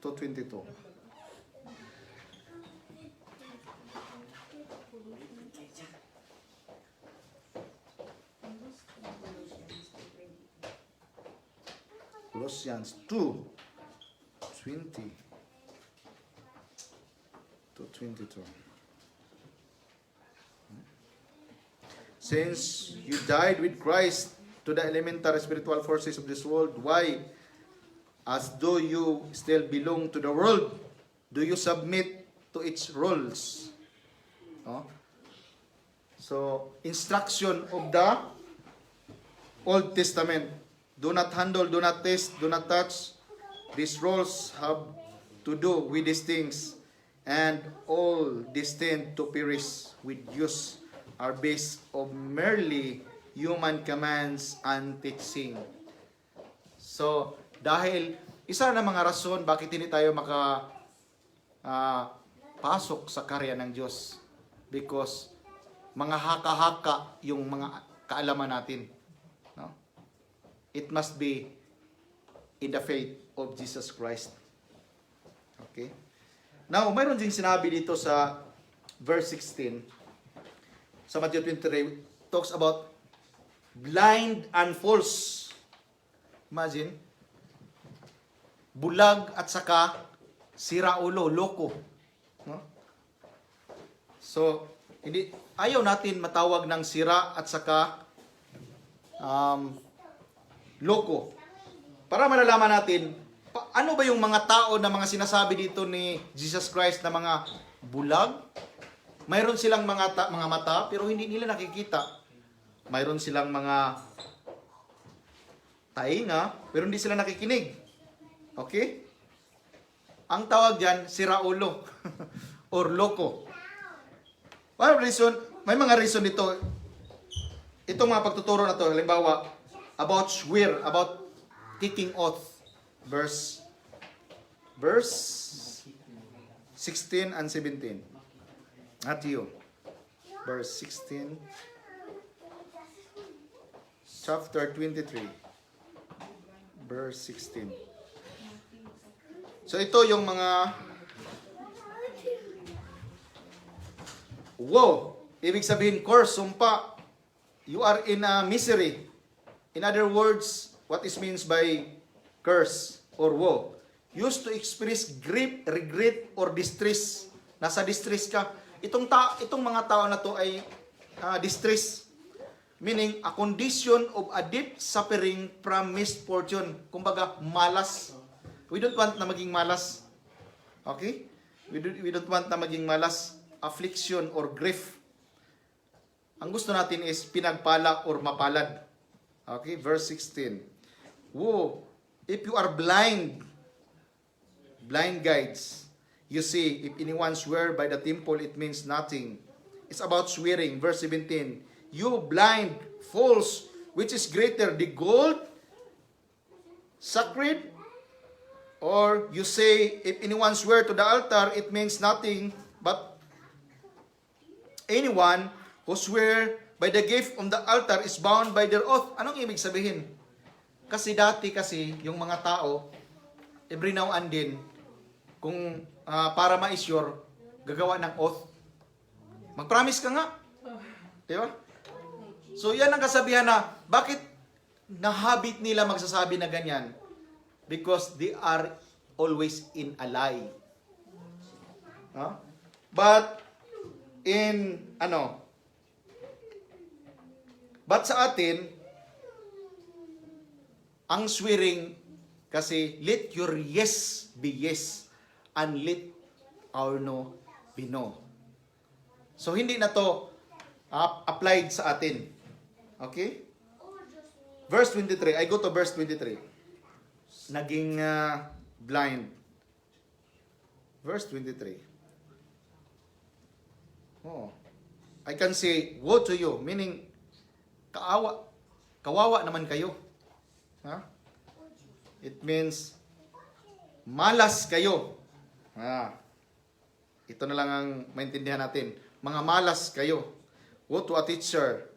to 22. Colossians 2:20 to 22. Since you died with Christ to the elementary spiritual forces of this world, why, as though you still belong to the world, do you submit to its rules? No? So, instruction of the Old Testament. Do not handle, do not taste, do not touch. These rules have to do with these things, and all destined to perish with use are based on merely human commands and teaching. So, dahil isa na mga rason bakit hindi tayo pasok sa karya ng Diyos. Because mga haka-haka yung mga kaalaman natin. No? It must be in the faith of Jesus Christ. Okay? Now, mayroon din sinabi dito sa verse 16 sa Matthew 23, talks about blind and false. Imagine, bulag at saka siraulo, loko. No? So, ayaw natin matawag ng sira at saka loko. Para malalaman natin, ano ba yung mga tao na mga sinasabi dito ni Jesus Christ na mga bulag? Mayroon silang mga mata, pero hindi nila nakikita. Mayroon silang mga tainga, pero hindi sila nakikinig. Okay? Ang tawag dyan, siraulo or loko. One reason, may mga reason dito. Itong mga pagtuturo na to, halimbawa, about swear, about taking oath. Verse 16 and 17. Matthew, verse 16, chapter 23, verse 16. So ito yung mga woe, ibig sabihin curse, sumpa. You are in a misery. In other words, what is means by curse or woe? Used to express grief, regret, or distress. Nasa distress ka. Itong mga tao na to ay distress. Meaning, a condition of a deep suffering from misfortune. Kumbaga, malas. We don't want na maging malas. Okay? We don't want na maging malas. Affliction or grief. Ang gusto natin is pinagpala or mapalad. Okay? Verse 16. Woe, if you are blind guides, you see, if anyone swear by the temple, it means nothing. It's about swearing. Verse 17. You blind, false, which is greater, the gold, sacred? Or you say, if anyone swear to the altar, it means nothing, but anyone who swear by the gift on the altar is bound by their oath. Anong ibig sabihin? Kasi dati yung mga tao, every now and then, kung para ma-assure, gagawa ng oath. Mag-promise ka nga. Di ba? So yan ang kasabihan na, bakit nahabit nila magsasabi na ganyan? Because they are always in a lie. Huh? But sa atin, ang swearing kasi, let your yes be yes and let our no be no. So hindi na to applied sa atin. Okay? Verse 23. I go to verse 23. Naging blind. Verse 23. Oh. I can say, woe to you. Meaning, kawawa naman kayo. Ha? It means, malas kayo. Ito na lang ang maintindihan natin. Mga malas kayo. Woe to a teacher.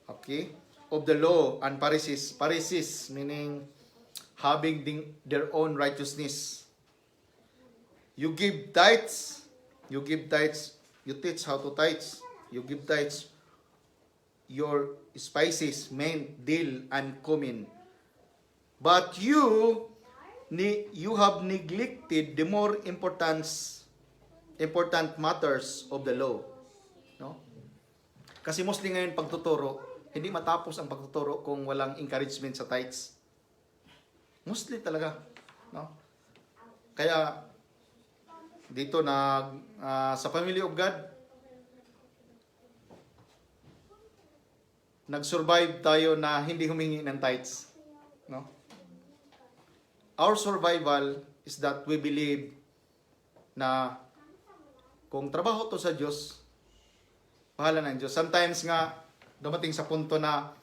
Okay? Of the law and Pharisees. Pharisees meaning having their own righteousness. You give tithes. You give tithes. You teach how to tithe. You give tithes. Your spices, mint, dill, and cumin. But you have neglected the more important matters of the law. No? Kasi mostly ngayon pagtuturo, hindi matapos ang pagtuturo kung walang encouragement sa tithes. Mostly talaga. No? Kaya, dito sa Family of God, nag-survive tayo na hindi humingi ng tithes. No? Our survival is that we believe na kung trabaho to sa Diyos, Bahala ng Diyos. Sometimes nga, dumating sa punto na,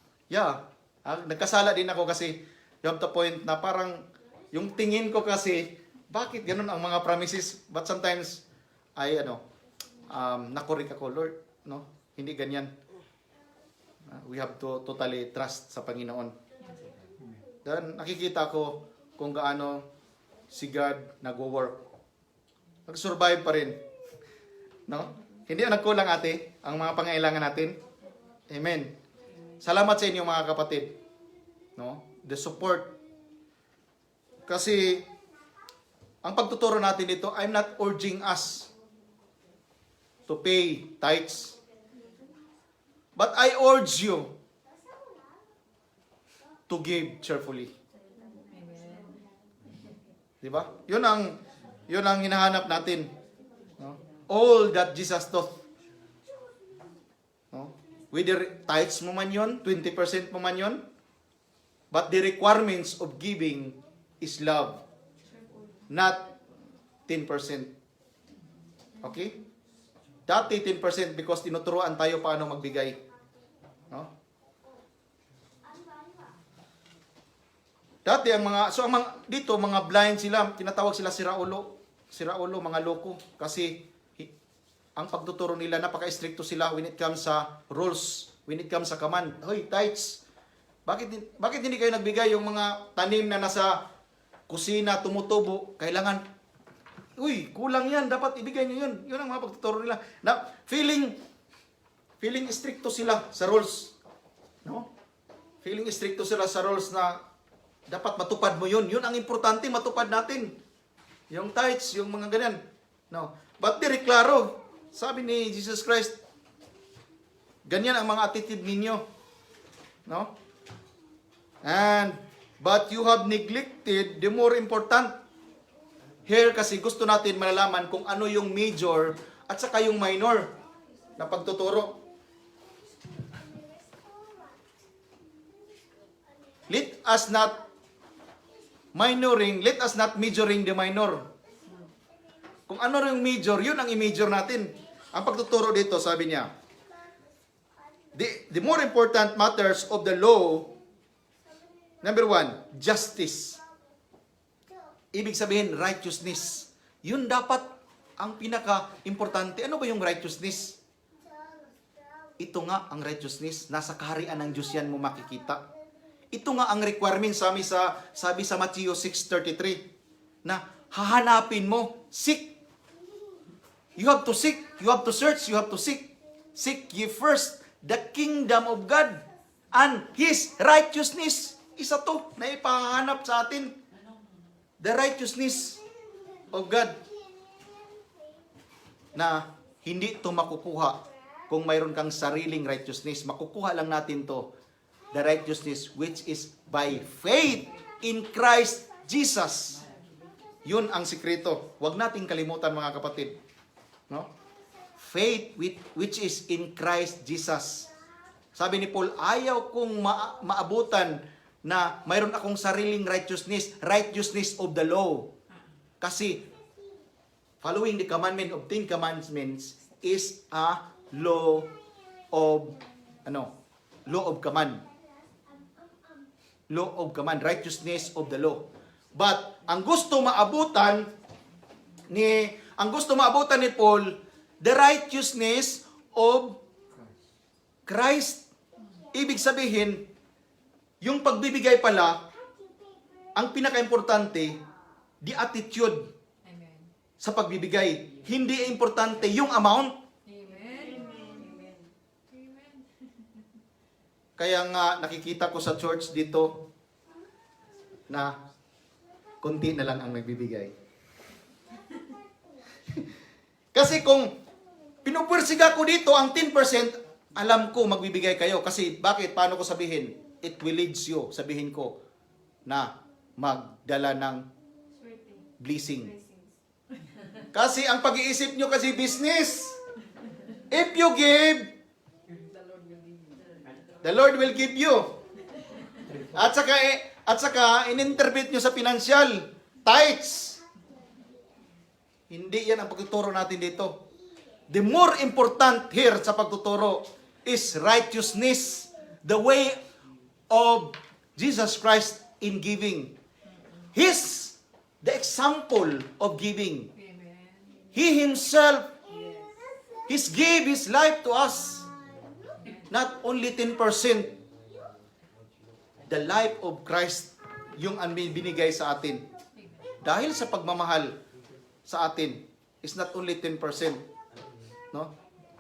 nagkasala din ako kasi, you have the point na parang, yung tingin ko kasi, bakit ganun ang mga promises? But sometimes, nakorik ako, Lord, no? Hindi ganyan. We have to totally trust sa Panginoon. Then, nakikita ko kung gaano si God nag-work. Nag-survive pa rin. No? Hindi nagkulang ate, ang mga pangailangan natin. Amen. Salamat sa inyo mga kapatid. No? The support. Kasi, ang pagtuturo natin dito, I'm not urging us to pay tithes. But I urge you to give cheerfully. Diba? Yun ang hinahanap natin. No? All that Jesus taught. No? Whether tithes mo man yun, 20% mo man yun, but the requirements of giving is love. Not 10%. Okay? Dati 10% because tinuturuan tayo paano magbigay. No? Dati dito mga blind sila, tinatawag sila siraulo. Siraulo, mga loko. Kasi ang pagtuturo nila, napaka-stricto sila when it comes sa rules, when it comes sa command. Hoy, tithes. Bakit hindi kayo nagbigay yung mga tanim na nasa kusina, tumutubo? Kailangan, kulang yan, dapat ibigay niyo yun. Yun ang mga pagtuturo nila. Na, feeling stricto sila sa rules. No? Feeling stricto sila sa rules na dapat matupad mo yun. Yun ang importante, matupad natin. Yung tithes, yung mga ganyan. No? But very klaro. Sabi ni Jesus Christ, ganyan ang mga attitude ninyo. No? But you have neglected the more important. Here kasi gusto natin malalaman kung ano yung major at saka yung minor na pagtuturo. Let us not majoring the minor. Kung ano yung major, yun ang i-major natin. Ang pagtuturo dito, sabi niya, the more important matters of the law, number 1, justice. Ibig sabihin, righteousness. Yun dapat ang pinaka-importante. Ano ba yung righteousness? Ito nga ang righteousness. Nasa kaharian ng Diyos yan mo makikita. Ito nga ang requirement sabi sa Matthew 6:33 na hahanapin mo, seek. You have to seek, you have to search, you have to seek. Seek ye first the kingdom of God and His righteousness. Isa to na ipahanap sa atin. The righteousness of God. Na hindi to makukuha kung mayroon kang sariling righteousness. Makukuha lang natin to. The righteousness which is by faith in Christ Jesus. Yun ang sikreto. Huwag nating kalimutan mga kapatid. No? Faith which is in Christ Jesus. Sabi ni Paul, ayaw kong maabutan na mayroon akong sariling righteousness of the law. Kasi following the commandment of 10 commandments is a law of command. Law of command, righteousness of the law. But ang gusto maabutan ni Paul, the righteousness of Christ. Ibig sabihin, yung pagbibigay pala, ang pinaka-importante, the attitude sa pagbibigay. Hindi importante yung amount. Kaya nga nakikita ko sa church dito na konti na lang ang nagbibigay. Kasi kung pinupursiga ko dito ang 10%, alam ko magbibigay kayo. Kasi bakit? Paano ko sabihin? It will lead you, sabihin ko, na magdala ng blessing. Kasi ang pag-iisip nyo kasi business. If you give, the Lord will give you. At saka in-interpret nyo sa financial, tithes. Hindi yan ang pagtuturo natin dito. the more important here sa pagtuturo is righteousness, the way of Jesus Christ in giving. He's the example of giving. He himself, He's gave His life to us. Not only 10%. The life of Christ yung binigay sa atin. Dahil sa pagmamahal sa atin is not only 10%. No?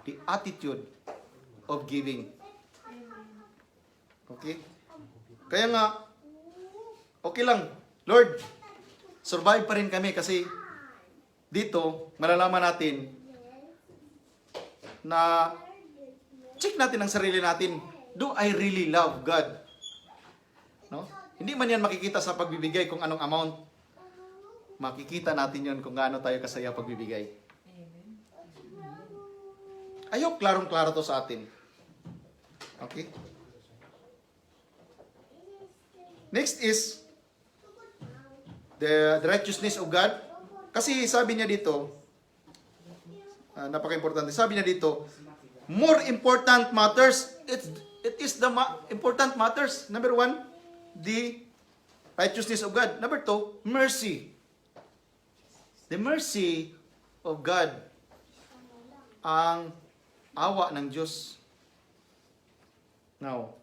The attitude of giving. Okay? Kaya nga, okay lang. Lord, survive pa rin kami kasi dito, malalaman natin na check natin ang sarili natin. Do I really love God? No? Hindi man yan makikita sa pagbibigay kung anong amount. Makikita natin yon kung gaano tayo kasaya pagbibigay. Ayaw, klarong-klaro to sa atin. Okay? Next is the righteousness of God. Kasi sabi niya dito, napaka-importante. Sabi niya dito, more important matters. It is the important matters. Number 1, the righteousness of God. Number 2, mercy. The mercy of God. Ang awa ng Diyos. Now,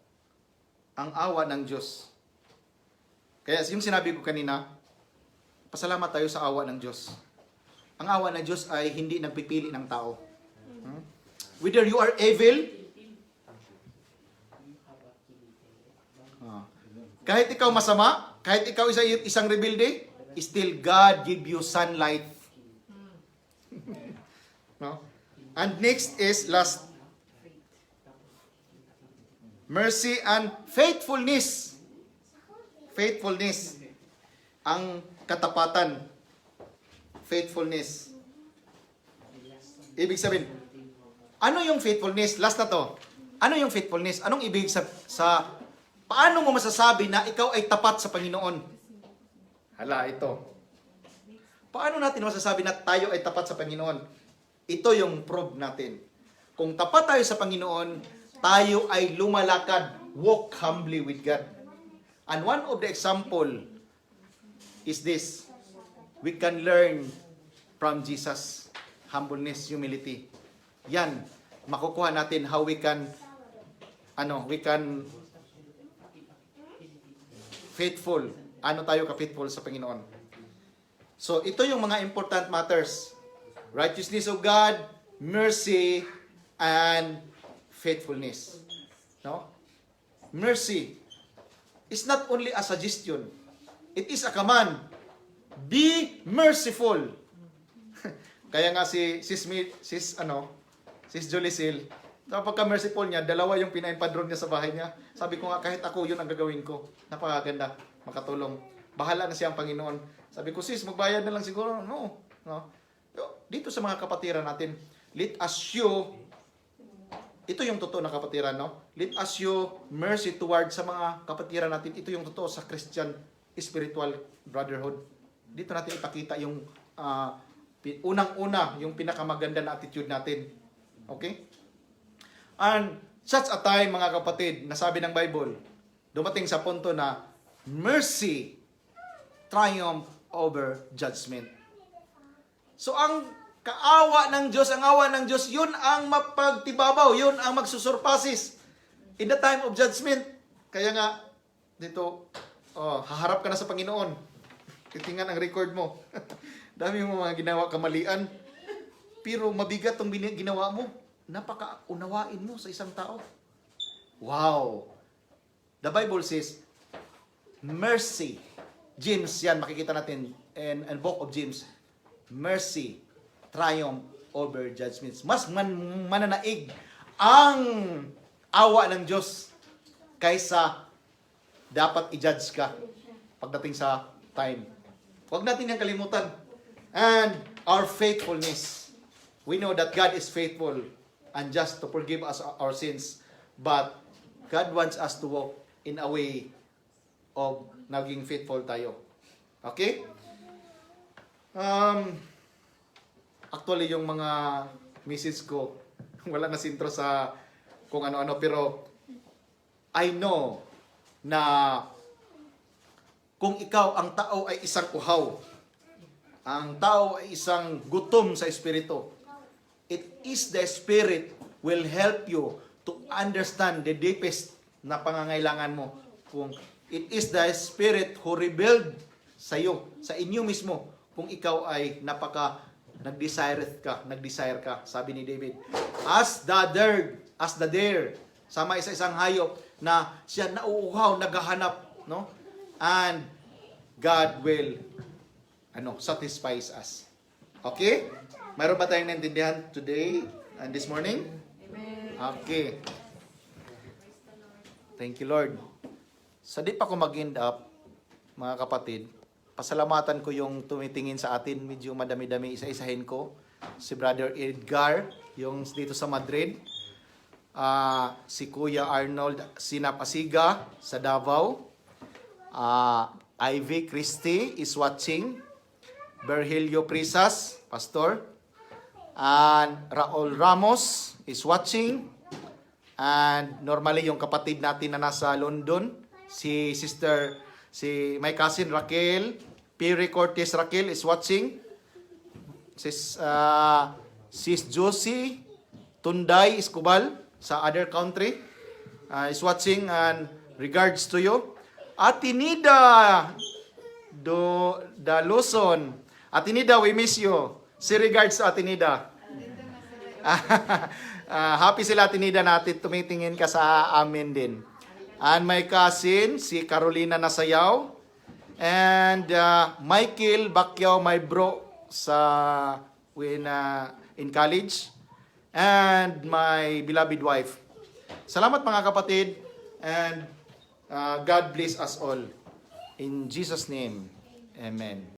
ang awa ng Diyos. Kaya yung sinabi ko kanina, pasalamat tayo sa awa ng Diyos. Ang awa ng Diyos ay hindi nagpipili ng tao. Whether you are evil, kahit ikaw masama, kahit ikaw isang rebelde, still God give you sunlight. No? And next is last. Mercy and faithfulness. Faithfulness. Ang katapatan. Faithfulness. Ibig sabihin, ano yung faithfulness? Last na to. Ano yung faithfulness? Anong ibig paano mo masasabi na ikaw ay tapat sa Panginoon? Hala, ito. Paano natin masasabi na tayo ay tapat sa Panginoon? Ito yung proof natin. Kung tapat tayo sa Panginoon, tayo ay lumalakad, walk humbly with God. And one of the example is this. We can learn from Jesus. Humbleness, humility. Yan, makukuha natin how we can faithful. Ano tayo ka-faithful sa Panginoon. So, ito yung mga important matters. Righteousness of God, mercy, and faithfulness. No? Mercy is not only a suggestion. It is a command. Be merciful. Kaya nga Sis Jolicil, pagka-merciful niya, 2 yung pina-empadron niya sa bahay niya. Sabi ko nga, kahit ako, yun ang gagawin ko. Napakaganda, makatulong. Bahala na siya ang Panginoon. Sabi ko, sis, magbayad na lang siguro. No. Dito sa mga kapatiran natin, let us show, ito yung totoo na kapatiran, no? Let us show mercy toward sa mga kapatiran natin. Ito yung totoo sa Christian spiritual brotherhood. Dito natin ipakita yung unang-una, yung pinakamaganda na attitude natin. Okay? And such a time, mga kapatid, nasabi ng Bible, dumating sa punto na mercy triumph over judgment. So ang ang awa ng Diyos, yun ang mapagtibabaw, yun ang magsusurpasis in the time of judgment. Kaya nga, dito, haharap ka na sa Panginoon. Titingnan ang record mo. Dami mo mga ginawa kamalian. Pero mabigat ang ginawa mo. Napaka-unawain mo sa isang tao. Wow! The Bible says, mercy. James, yan, makikita natin in book of James. Mercy, triumph over judgments. Mas mananaig ang awa ng Diyos kaysa dapat i-judge ka pagdating sa time. Huwag natin yung kalimutan. And our faithfulness. We know that God is faithful and just to forgive us our sins. But God wants us to walk in a way of naging faithful tayo. Okay? Actually, yung mga message ko. Wala na sintro sa kung ano-ano. Pero I know na kung ikaw, ang tao ay isang uhaw, ang tao ay isang gutom sa Espiritu, it is the Spirit will help you to understand the deepest na pangangailangan mo. Kung it is the Spirit who revealed sa iyo, sa inyo mismo, kung ikaw ay nag-desire ka, sabi ni David. As the deer, sama isa-isang hayop na siya nauuhaw, naghahanap, no? And God will satisfy us. Okay? Mayroon ba tayong naintindihan today and this morning? Okay. Thank you, Lord. Sa di pa ko mag-end up, mga kapatid, pasalamatan ko yung tumitingin sa atin, medyo madami-dami, isa-isahin ko. Si Brother Edgar, yung dito sa Madrid. Si Kuya Arnold Sinapasiga sa Davao. Ivy Christie is watching. Berhelio Prisas, Pastor. And Raul Ramos is watching. And normally yung kapatid natin na nasa London, si my cousin Raquel, Piri Cortez Raquel is watching. Sis Josie Tunday Escobal sa other country is watching, and regards to you. Atinida Luzon. Atinida, we miss you. Si regards to Atinida. Happy sila Atinida natin, tumitingin ka sa amin din. And my cousin, si Carolina Nasayaw. And Michael Bacquiao, my bro, in college. And my beloved wife. Salamat mga kapatid. And God bless us all. In Jesus' name, amen.